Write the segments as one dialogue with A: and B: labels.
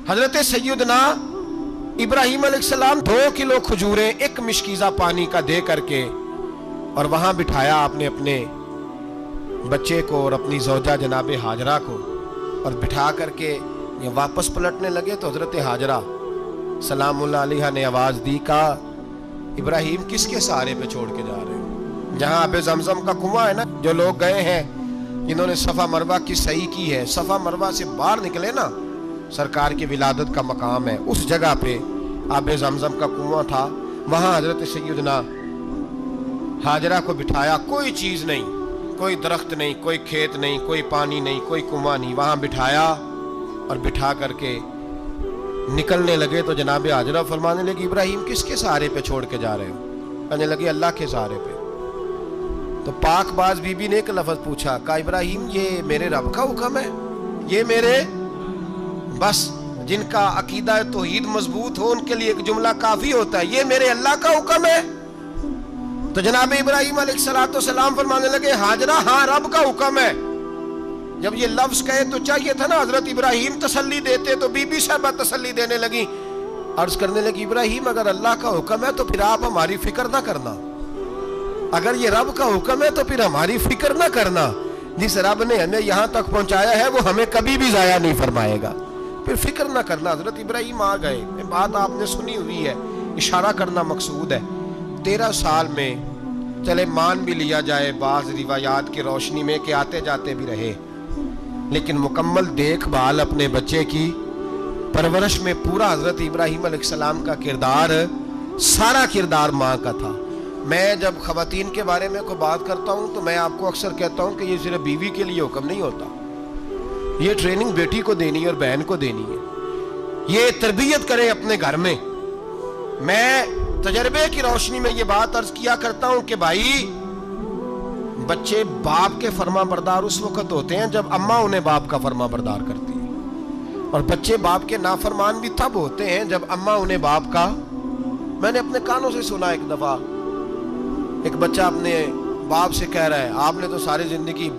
A: حضرت سیدنا ابراہیم علیہ السلام 2 کلو کھجوریں 1 مشکیزہ پانی کا دے کر کے اور وہاں بٹھایا آپ نے اپنے بچے کو اور اپنی زوجہ جناب ہاجرہ کو، اور بٹھا کر کے یہ واپس پلٹنے لگے تو حضرت ہاجرہ سلام اللہ علیہ نے آواز دی، کہا ابراہیم کس کے سہارے پہ چھوڑ کے جا رہے ہو؟ جہاں آب زمزم کا کنواں ہے نا، جو لوگ گئے ہیں جنہوں نے صفا مروہ کی صحیح کی ہے، صفا مروہ سے باہر نکلے نا، سرکار کی ولادت کا مقام ہے، اس جگہ پہ آب زمزم کا کنواں تھا، وہاں حضرت سیدنا ہاجرہ کو بٹھایا، کوئی چیز نہیں، کوئی درخت نہیں، کوئی کھیت نہیں، کوئی پانی نہیں، کوئی کنواں نہیں، وہاں بٹھایا اور بٹھا کر کے نکلنے لگے تو جناب ہاجرہ فرمانے لگی ابراہیم کس کے سہارے پہ چھوڑ کے جا رہے ہو؟ کہنے لگے اللہ کے سہارے پہ۔ تو پاک باز بی بی نے ایک لفظ پوچھا، کہا ابراہیم یہ میرے رب کا حکم ہے؟ یہ میرے بس جن کا عقیدہ توحید مضبوط ہو ان کے لیے ایک جملہ کافی ہوتا ہے، یہ میرے اللہ کا حکم ہے؟ تو جناب ابراہیم علیہ السلام فرمانے لگے ہاجرہ ہاں رب کا حکم ہے۔ جب یہ لفظ کہے تو چاہیے تھا نا حضرت ابراہیم تسلی دیتے، تو بی بی صاحبہ تسلی دینے لگی، عرض کرنے لگی ابراہیم اگر اللہ کا حکم ہے تو پھر آپ ہماری فکر نہ کرنا، اگر یہ رب کا حکم ہے تو پھر ہماری فکر نہ کرنا، جس رب نے ہمیں یہاں تک پہنچایا ہے وہ ہمیں کبھی بھی ضائع نہیں فرمائے گا، پھر فکر نہ کرنا۔ حضرت ابراہیم آ گئے، بات آپ نے سنی ہوئی ہے، اشارہ کرنا مقصود ہے۔ 13 سال میں چلے مان بھی لیا جائے بعض روایات کی روشنی میں کہ آتے جاتے بھی رہے، لیکن مکمل دیکھ بھال اپنے بچے کی پرورش میں پورا حضرت ابراہیم علیہ السلام کا کردار، سارا کردار ماں کا تھا۔ میں جب خواتین کے بارے میں کوئی بات کرتا ہوں تو میں آپ کو اکثر کہتا ہوں کہ یہ صرف بیوی کے لیے حکم نہیں ہوتا، یہ ٹریننگ بیٹی کو دینی ہے اور بہن کو دینی ہے، یہ تربیت کریں اپنے گھر میں۔ میں تجربے کی روشنی میں یہ بات عرض کیا کرتا ہوں کہ بھائی بچے باپ کے فرما بردار اس وقت ہوتے ہیں جب اماں انہیں باپ کا فرما بردار کرتی ہے، اور بچے باپ کے نافرمان بھی تب ہوتے ہیں جب اماں انہیں باپ کا۔ میں نے اپنے کانوں سے سنا ایک دفعہ ایک بچہ اپنے باپ سے کہہ رہا ہے آپ نے تو ساری زندگی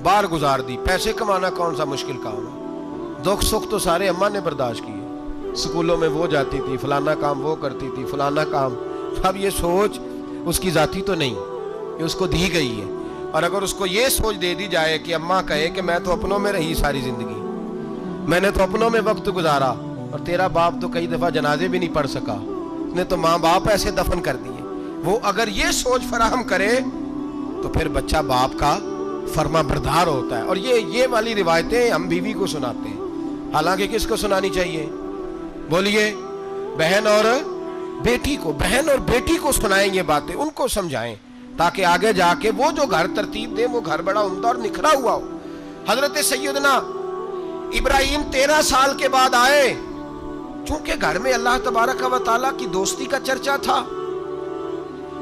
A: باہر گزار دی، پیسے کمانا کون سا مشکل کام ہے، دکھ سکھ تو سارے اماں نے برداشت کیے، سکولوں میں وہ جاتی تھی، فلانا کام وہ کرتی تھی، فلانا کام۔ اب یہ سوچ اس کی ذاتی تو نہیں، یہ اس کو دی گئی ہے، اور اگر اس کو یہ سوچ دے دی جائے کہ اماں کہے کہ میں تو اپنوں میں رہی ساری زندگی، میں نے تو اپنوں میں وقت گزارا، اور تیرا باپ تو کئی دفعہ جنازے بھی نہیں پڑھ سکا، اس نے تو ماں باپ ایسے دفن کر دیے، وہ اگر یہ سوچ فراہم کرے تو پھر بچہ باپ کا فرما بردار ہوتا ہے۔ اور یہ والی روایتیں ہم بیوی کو سناتے ہیں، حالانکہ کس کو سنانی چاہیے؟ بولیے، بہن اور بیٹی کو، بہن اور بیٹی کو سنائیں یہ باتیں، ان کو سمجھائیں تاکہ آگے جا کے وہ جو گھر ترتیب دیں وہ گھر بڑا عمدہ اور نکھرا ہوا ہو۔ حضرت سیدنا ابراہیم 13 سال کے بعد آئے، چونکہ گھر میں اللہ تبارک و تعالیٰ کی دوستی کا چرچا تھا،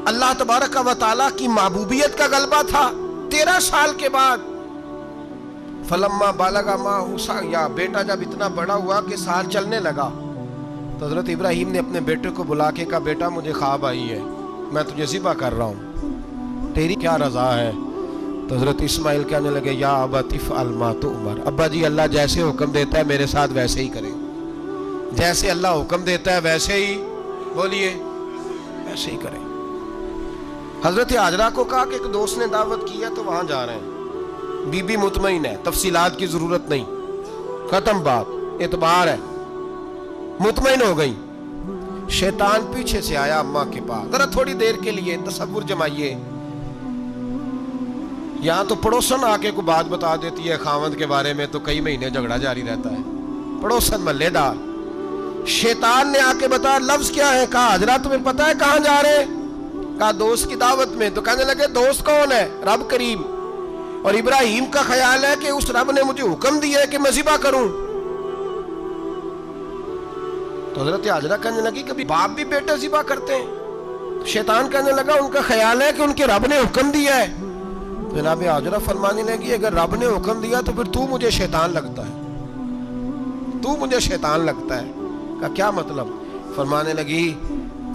A: اللہ تبارک و تعالیٰ کی محبوبیت کا غلبہ تھا۔ 13 سال کے بعد فلما بالغ معہ سعیا، بیٹا جب اتنا بڑا ہوا کہ سال چلنے لگا تو حضرت ابراہیم نے اپنے بیٹے کو بلا کے کہا بیٹا مجھے خواب آئی ہے، میں تجھے ذبح کر رہا ہوں، تیری کیا رضا ہے؟ تو حضرت اسماعیل کہنے لگے یا ابت افعل ما تؤمر، ابا جی اللہ جیسے حکم دیتا ہے میرے ساتھ ویسے ہی کریں، جیسے اللہ حکم دیتا ہے ویسے ہی، بولیے، ویسے ہی کریں۔ حضرت ہاجرہ کو کہا کہ ایک دوست نے دعوت کی ہے تو وہاں جا رہے ہیں، بی بی مطمئن ہے، تفصیلات کی ضرورت نہیں، ختم بات، اعتبار ہے، مطمئن ہو گئی۔ شیطان پیچھے سے آیا اماں کے پاس، ذرا تھوڑی دیر کے لیے تصور جمائیے، یہاں تو پڑوسن آ کے کوئی بات بتا دیتی ہے خاوند کے بارے میں تو کئی مہینے جھگڑا جاری رہتا ہے، پڑوسن محلے دار۔ شیطان نے آ کے بتایا لفظ کیا ہے؟ کہا حاجرہ تمہیں پتہ ہے کہاں جا رہے ہیں؟ کہا دوست کی دعوت میں۔ تو کہنے لگے دوست کون ہے؟ رب کریم، اور ابراہیم کا خیال ہے کہ اس رب نے مجھے حکم دیا ہے کہ میں ذبح کروں۔ تو حضرت ہاجرہ کہنے لگی کبھی باپ بھی بیٹا ذبح کرتے ہیں؟ تو شیطان کہنے لگا ان کا خیال ہے کہ ان کے رب نے حکم دیا ہے۔ جناب ہاجرہ فرمانے لگی اگر رب نے حکم دیا تو پھر تو مجھے شیطان لگتا ہے، تو مجھے شیطان لگتا ہے۔ کہا کیا مطلب؟ فرمانے لگی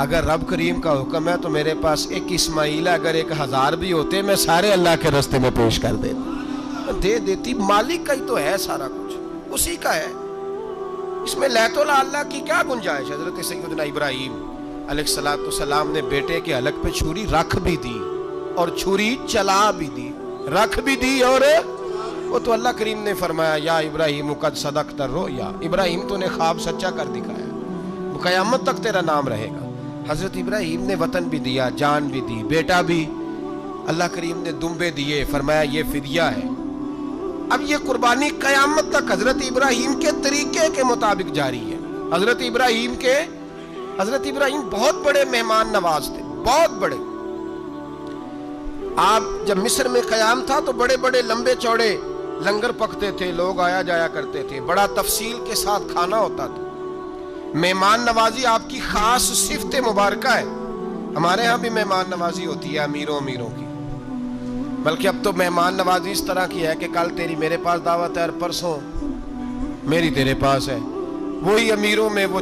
A: اگر رب کریم کا حکم ہے تو میرے پاس ایک اسماعیل ہے، اگر 1000 بھی ہوتے میں سارے اللہ کے راستے میں پیش کر دیتی، دے دیتی، مالک کا ہی تو ہے سارا کچھ، اسی کا ہے۔ اس میں لیت اللہ کی کیا گنجائش؟ حضرت سیدنا ابراہیم علیہ السلام نے بیٹے کے حلق پہ چھری رکھ بھی دی اور چھری چلا بھی دی، رکھ بھی دی، اور وہ تو اللہ کریم نے فرمایا یا ابراہیم قد صدقت الرؤیا، ابراہیم تو نے خواب سچا کر دکھایا، وہ قیامت تک تیرا نام رہے گا۔ حضرت ابراہیم نے وطن بھی دیا، جان بھی دی، بیٹا بھی، اللہ کریم نے دمبے دیے، فرمایا یہ فدیہ ہے۔ اب یہ قربانی قیامت تک حضرت ابراہیم کے طریقے کے مطابق جاری ہے۔ حضرت ابراہیم بہت بڑے مہمان نواز تھے، بہت بڑے۔ آپ جب مصر میں قیام تھا تو بڑے بڑے لمبے چوڑے لنگر پکتے تھے، لوگ آیا جایا کرتے تھے، بڑا تفصیل کے ساتھ کھانا ہوتا تھا۔ مہمان نوازی آپ کی خاص صفت مبارکہ ہے۔ ہمارے ہاں بھی مہمان نوازی ہوتی ہے امیروں کی، بلکہ اب تو مہمان نوازی اس طرح کی ہے کہ کل تیری میرے پاس دعوت ہے اور پرسوں میری تیرے پاس ہے۔ وہی امیروں میں وہ